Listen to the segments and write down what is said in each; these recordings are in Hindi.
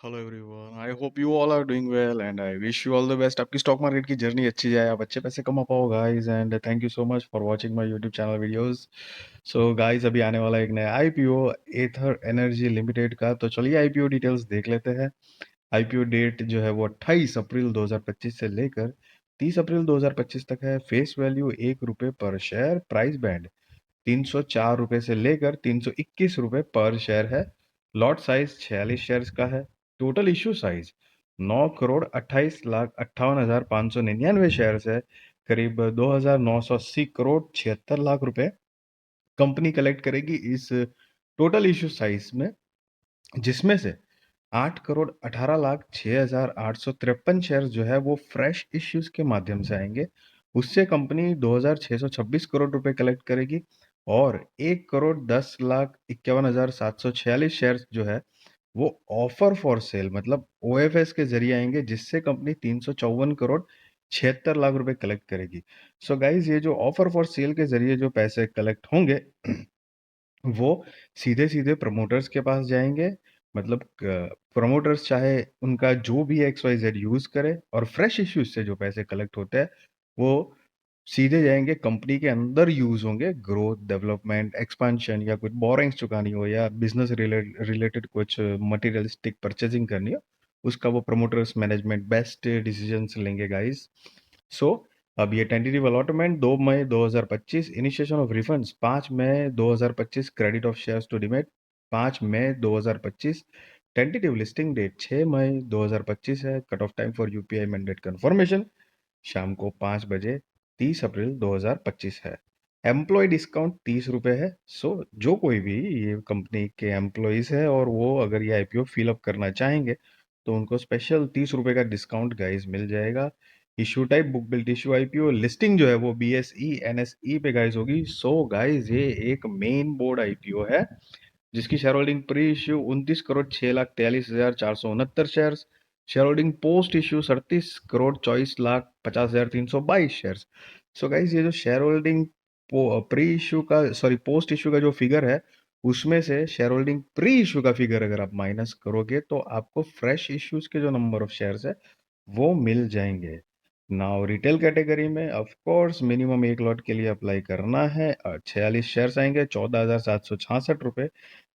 Hello everyone, I hope you all are doing well and I wish you all the best. आपकी स्टॉक मार्केट की जर्नी अच्छी जाए, आप अच्छे पैसे कमा पाओ guys. And thank you so much for watching my YouTube channel videos. So guys, अभी आने वाला एक नया आईपीओ एथर एनर्जी लिमिटेड का, तो चलिए आईपीओ डिटेल्स देख लेते हैं। आईपीओ डेट जो है वो 28 अप्रैल 2025 से लेकर 30 अप्रैल 2025 तक है। फेस वैल्यू ₹1 पर शेयर। प्राइस बैंड ₹304 से लेकर ₹321 पर शेयर है। लॉट साइज 46 शेयर्स का है। टोटल इश्यू साइज 9,28,58,599 शेयर्स है। करीब 2,980 करोड़ 76 लाख रुपए कंपनी कलेक्ट करेगी इस टोटल इश्यू साइज में, जिसमें से 8,18,06,853 शेयर जो है वो फ्रेश इश्यूज के माध्यम से आएंगे। उससे कंपनी 2,626 करोड़ रुपए कलेक्ट करेगी और 1,10,51,746 शेयर जो है वो ऑफर फॉर सेल मतलब ओएफएस के जरिए आएंगे, जिससे कंपनी 354 करोड़ 76 लाख रुपए कलेक्ट करेगी। सो गाइज, ये जो ऑफर फॉर सेल के जरिए जो पैसे कलेक्ट होंगे वो सीधे सीधे प्रमोटर्स के पास जाएंगे। मतलब प्रमोटर्स चाहे उनका जो भी एक्स वाई जेड यूज करे, और फ्रेश इश्यूज से जो पैसे कलेक्ट होते हैं वो सीधे जाएंगे कंपनी के अंदर, यूज होंगे ग्रोथ, डेवलपमेंट, एक्सपांशन, या कुछ बोरिंग्स चुकानी हो या बिजनेस रिलेटेड कुछ मटेरियलिस्टिक परचेजिंग करनी हो, उसका वो प्रमोटर्स मैनेजमेंट बेस्ट डिसीजंस लेंगे गाइस। सो अब ये tentative allotment 2 May 2025, initiation of refunds 5 May 2025, credit of shares to demat 5 May 2025, tentative listing date 6 May 2025 है। Cut off time for UPI mandate confirmation शाम को 5 बजे 30 अप्रैल 2025 है। एम्प्लॉय डिस्काउंट ₹30 है। सो जो कोई भी ये कंपनी के एम्प्लॉयज है और वो अगर ये आईपीओ फिलअप करना चाहेंगे तो उनको स्पेशल ₹30 का डिस्काउंट गाइस मिल जाएगा। Issue type book built issue IPO, listing जो है वो बीएसई एनएसई पे गाइस होगी। सो गाइस, ये एक मेन बोर्ड आईपीओ है जिसकी share holding pre issue 29,43,469 share, share holding post issue 37,24,50,322 share. So guys, ये जो शेयर होल्डिंग प्री इश्यू का, सॉरी, पोस्ट इश्यू का जो फिगर है, उसमें से शेयर होल्डिंग प्री इश्यू का फिगर अगर आप माइनस करोगे तो आपको फ्रेश इश्यूज के जो नंबर ऑफ शेयर्स है वो मिल जाएंगे। नाउ रिटेल कैटेगरी में ऑफ कोर्स मिनिमम एक लॉट के लिए अप्लाई करना है। 46 शेयर्स आएंगे, ₹14,766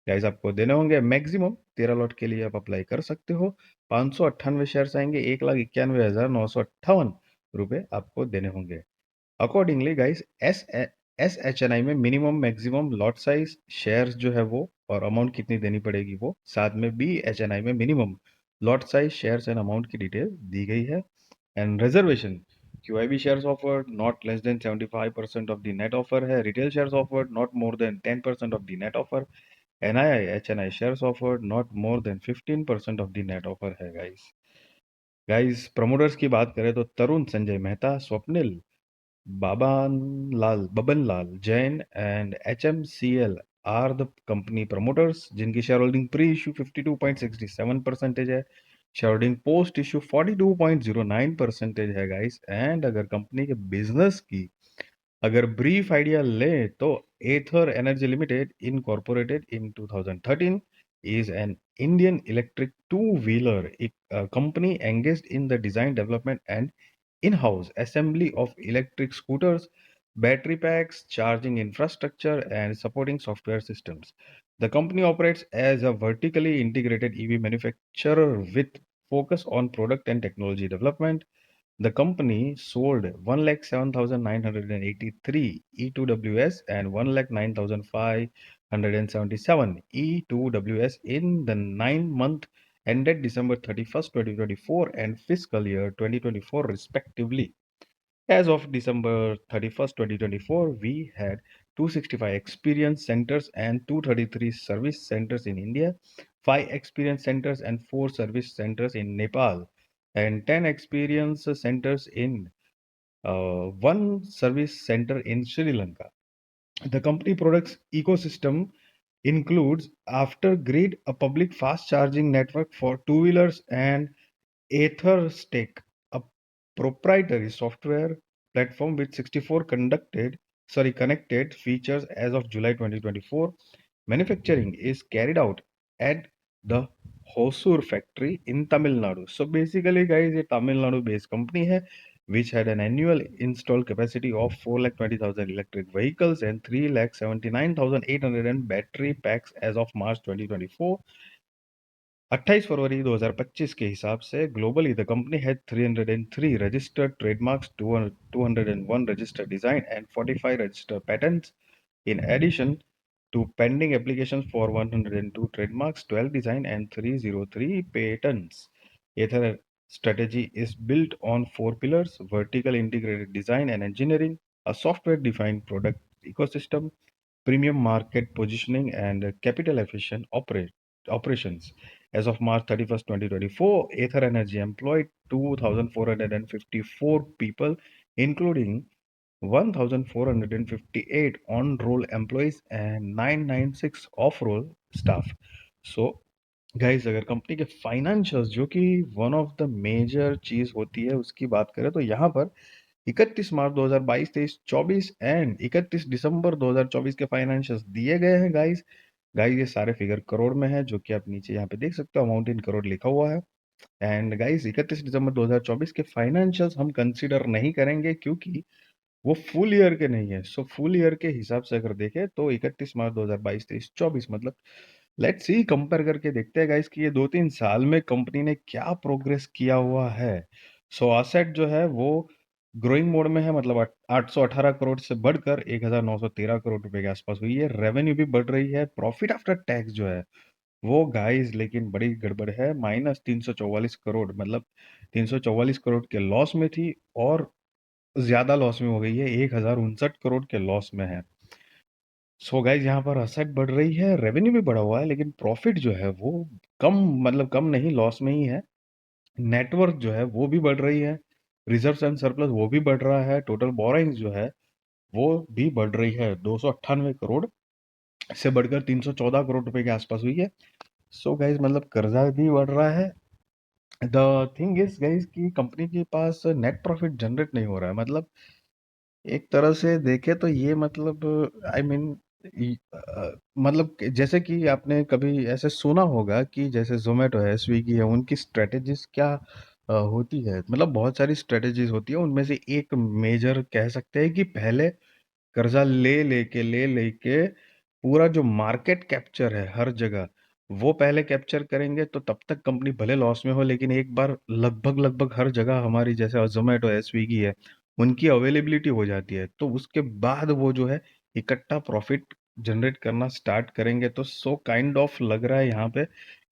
गाइस आपको देने होंगे। मैक्सिमम 13 लॉट के लिए आप अप्लाई कर सकते हो। 598 शेयर्स आएंगे, ₹1,91,958 आपको देने होंगे। Accordingly guys, S H N I में minimum maximum lot size, shares जो है वो, और अमाउंट कितनी देनी पड़ेगी वो, साथ में बी एच एन आई में minimum lot size, shares and amount की डिटेल दी गई है। And reservation, QIB shares offered not less than 75% of the net offer है। Retail shares offered not more than 10% of the net offer। NII HNI shares offered not more than 15% of the net offer है गाइस। गाइस, प्रमोटर्स की बात करें तो Tarun Sanjay Mehta, Swapnil, Baban Lal Jain and HMCL are the company promoters, जिनकी शेयर होल्डिंग प्री इशू 52.67% है। शेयर होल्डिंग पोस्ट इशू 42.09% है गाइस। एंड अगर कंपनी के बिजनेस की अगर ब्रीफ आइडिया लें तो Ather energy limited incorporated in 2013 is an Indian electric two-wheeler company engaged in the design, development, and in-house assembly of electric scooters, battery packs, charging infrastructure, and supporting software systems. The company operates as a vertically integrated EV manufacturer with focus on product and technology development. The company sold 107,983 E2WS and 109,577 E2WS in the 9 month ended December 31st, 2024 and fiscal year 2024 respectively. As of December 31st, 2024, we had 265 experience centers and 233 service centers in India, 5 experience centers and 4 service centers in Nepal, and 10 experience centers in 1 service center in Sri Lanka. The company products ecosystem includes Aftergrid, a public fast charging network for two-wheelers, and EtherStack, a proprietary software platform with 64 connected features as of July 2024. Manufacturing is carried out at the Hosur factory in Tamil Nadu. So basically, guys, ये Tamil Nadu based company है, which had an annual installed capacity of 4,20,000 electric vehicles and 3,79,800 battery packs as of March 2024. 28 फरवरी 2025 के हिसाब से globally the company had 303 registered trademarks, 201 registered design and 45 registered patents in addition to pending applications for 102 trademarks, 12 design and 303 patents. Ether strategy is built on four pillars: vertical integrated design and engineering, a software defined product ecosystem, premium market positioning, and capital efficient operations. As of March 31st, 2024, Aether Energy employed 2,454 people, including 1,458 on-roll employees and 996 off-roll staff. So, guys, अगर कंपनी के फाइनेंशियल्स जो कि वन ऑफ द मेजर चीज होती है उसकी बात करें तो यहाँ पर 31 मार्च 2022, 23, 24 एंड 31 दिसंबर 2024 के फाइनेंशियल्स दिए गए हैं गाइस। गाइस, ये सारे फिगर करोड़ में है, जो कि आप नीचे यहाँ पे देख सकते हो, अमाउंट इन करोड़ लिखा हुआ है। एंड गाइस, 31 दिसंबर 2024 के फाइनेंशियल्स हम कंसीडर नहीं करेंगे क्योंकि वो फुल ईयर के नहीं है। सो फुल ईयर के हिसाब से अगर देखें तो 31 मार्च 2022, 23, 24 मतलब लेट्स सी, कंपेयर करके देखते हैं गाइस कि ये 2-3 साल में कंपनी ने क्या प्रोग्रेस किया हुआ है। सो असेट जो है वो ग्रोइंग मोड में है, मतलब 818 करोड़ से बढ़कर 1913 करोड़ रुपए के आसपास हुई है। रेवेन्यू भी बढ़ रही है। प्रॉफिट आफ्टर टैक्स जो है वो गाइस लेकिन बड़ी गड़बड़ है, -344 करोड़, मतलब 344 करोड़ के लॉस में थी और ज्यादा लॉस में हो गई है, 1059 करोड़ के लॉस में है। सो गाइज, यहाँ पर असेट बढ़ रही है, रेवेन्यू भी बढ़ा हुआ है, लेकिन प्रॉफिट जो है वो कम, मतलब कम नहीं, लॉस में ही है। नेटवर्थ जो है वो भी बढ़ रही है, रिजर्व्स एंड सरप्लस वो भी बढ़ रहा है, टोटल बोरोइंग्स जो है वो भी बढ़ रही है, 298 करोड़ से बढ़कर 314 करोड़ रुपए के आसपास हुई है। सो गाइज, मतलब कर्जा भी बढ़ रहा है। द थिंग इज गाइज कि कंपनी के पास नेट प्रॉफिट जनरेट नहीं हो रहा है, मतलब एक तरह से देखे तो ये मतलब आई मीन मतलब जैसे कि आपने कभी ऐसे सुना होगा कि जैसे जोमेटो है, स्विगी है, उनकी स्ट्रेटेजीज क्या होती है। मतलब बहुत सारी स्ट्रेटेजीज होती है, उनमें से एक मेजर कह सकते हैं कि पहले कर्जा ले लेके पूरा जो मार्केट कैप्चर है हर जगह, वो पहले कैप्चर करेंगे तो तब तक कंपनी भले लॉस में हो, लेकिन एक बार लगभग लगभग हर जगह हमारी जैसे जोमेटो है, स्विगी है, उनकी अवेलेबिलिटी हो जाती है, तो उसके बाद वो जो है इकट्ठा प्रॉफिट जनरेट करना स्टार्ट करेंगे। तो सो काइंड ऑफ लग रहा है यहाँ पे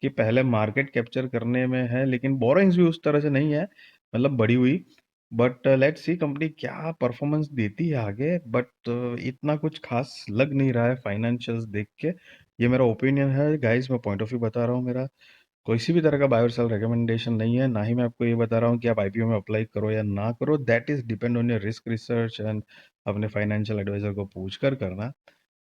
कि पहले मार्केट कैप्चर करने में है, लेकिन बोरोइंग्स भी उस तरह से नहीं है, मतलब बढ़ी हुई। बट लेट्स सी कंपनी क्या परफॉर्मेंस देती है आगे। बट इतना कुछ खास लग नहीं रहा है फाइनेंशियल्स देख के। ये मेरा ओपिनियन है गाइस, मैं पॉइंट ऑफ व्यू बता रहा हूँ मेरा। किसी भी तरह का बाय और सेल रिकमेंडेशन नहीं है, ना ही मैं आपको ये बता रहा हूँ कि आप आईपीओ में अप्लाई करो या ना करो। That is depend on your risk research and अपने फाइनेंशियल एडवाइजर को पूछ कर करना।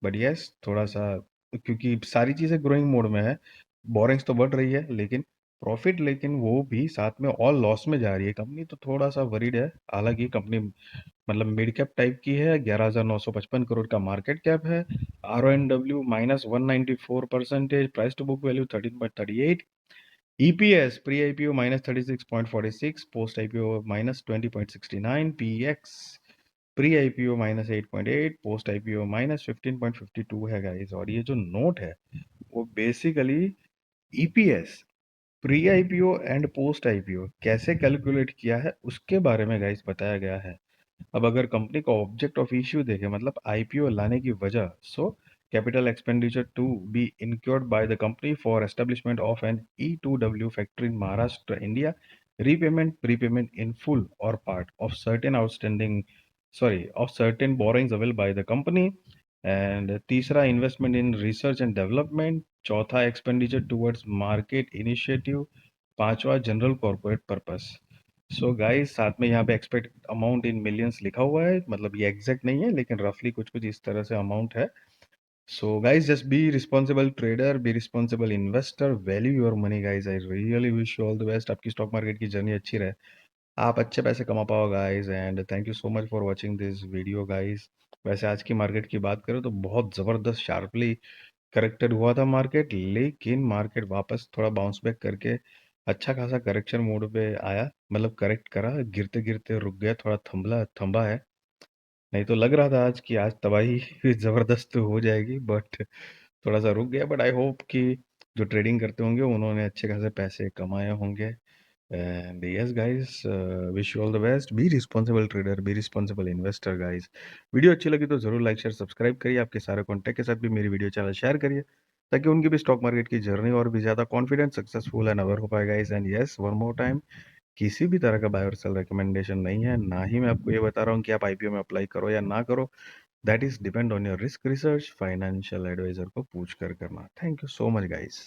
बट यस, थोड़ा सा, क्योंकि सारी चीज़ें ग्रोइंग मोड में है, बोरिंग्स तो बढ़ रही है, लेकिन प्रॉफिट, लेकिन वो भी साथ में ऑल लॉस में जा रही है कंपनी, तो थोड़ा सा वरीड है। हालांकि कंपनी मतलब मिड कैप टाइप की है, 11,955 करोड़ का मार्केट कैप है, RONW -194%, price to book value 13.38, EPS pre IPO -36.46, post IPO -20.69, PX pre IPO -8.8, post IPO -15.52 है गाइस। और ये जो नोट है वो basically EPS pre IPO and post IPO कैसे कैलकुलेट किया है उसके बारे में गाइस बताया गया है। अब अगर कंपनी का ऑब्जेक्ट ऑफ इश्यू देखें, मतलब आईपीओ लाने की वजह, so capital expenditure to be incurred by the company for establishment of an E2W factory in Maharashtra, India, repayment, prepayment in full or part of certain of certain borrowings available by the company, and तीसरा investment in research and development, चौथा एक्सपेंडिचर टुवर्ड्स मार्केट इनिशिएटिव, पांचवा general corporate purpose. So guys, साथ में यहाँ पे एक्सपेक्ट अमाउंट इन मिलियंस लिखा हुआ है, मतलब ये एग्जैक्ट नहीं है, लेकिन रफली कुछ कुछ इस तरह से अमाउंट है। So guys, just be responsible trader, be responsible investor, value your money guys. I really wish you all the best, आपकी स्टॉक मार्केट की जर्नी अच्छी रहे, आप अच्छे पैसे कमा पाओ guys. And thank you so much for watching this video guys. वैसे आज की मार्केट की बात करें तो बहुत ज़बरदस्त शार्पली करेक्टेड हुआ था मार्केट, लेकिन मार्केट वापस थोड़ा बाउंस बैक करके अच्छा खासा करेक्शन मोड पे आया, मतलब करेक्ट करा, गिरते गिरते रुक गया, थोड़ा थंभला थंबा है। नहीं तो लग रहा था आज कि आज तबाही जबरदस्त हो जाएगी, बट थोड़ा सा रुक गया। बट आई होप कि जो ट्रेडिंग करते होंगे उन्होंने अच्छे खासे पैसे कमाए होंगे। And yes guys, wish you all the best. Be responsible trader, be responsible investor guys. Video अच्छी लगी तो जरूर लाइक शेयर सब्सक्राइब करिए, आपके सारे कॉन्टैक्ट के साथ भी मेरी वीडियो चैनल शेयर करिए, ताकि उनकी भी स्टॉक मार्केट की जर्नी और भी ज़्यादा कॉन्फिडेंट, सक्सेसफुल एंड अवर हो पाए guys. And yes, one more time, किसी भी तरह का बाय और सेल रिकमेंडेशन नहीं है, ना ही मैं आपको ये बता रहा हूँ कि आप आईपीओ में अप्लाई करो या ना करो। That is depend on your risk research, financial advisor को पूछ कर करना। Thank you so much guys.